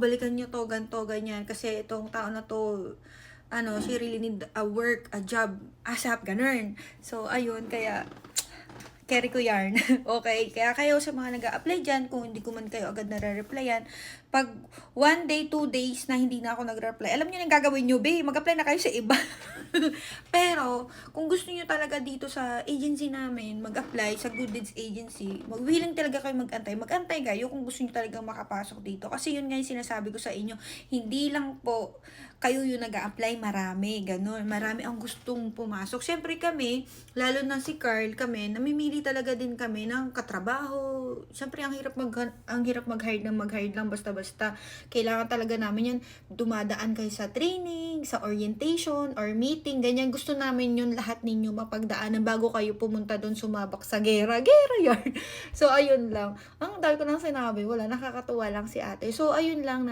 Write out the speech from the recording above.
balikan niyo 'to, ganito, ganyan. Kasi itong tao na 'to, she really need a work, a job, ASAP, ganun. So, ayun, kaya carry ko yarn. Okay, kaya kayo sa mga nag-a-apply dyan, kung hindi ko man kayo agad nare-replyan, pag 1 day, 2 days na hindi na ako nag-reply, alam niyo na yung gagawin nyo, be, mag-apply na kayo sa iba. Pero, kung gusto niyo talaga dito sa agency namin, mag-apply sa Good Deeds Agency, willing talaga kayo mag-antay. Mag-antay kayo kung gusto niyo talagang makapasok dito. Kasi yun nga yung sinasabi ko sa inyo, hindi lang po kayo yung nag-a-apply, marami, ganun. Marami ang gustong pumasok. Siyempre kami, lalo na si Carl, kami, namimili talaga din kami ng katrabaho. Siyempre, ang hirap mag-hire lang basta-basta. Kailangan talaga namin yan, dumadaan kayo sa training, sa orientation, or meeting, ganyan. Gusto namin yun lahat ninyo mapagdaanan bago kayo pumunta doon sumabak sa gera yarn. So, ayun lang. Ang dahil ko nang sinabi, wala, nakakatuwa lang si ate. So, ayun lang na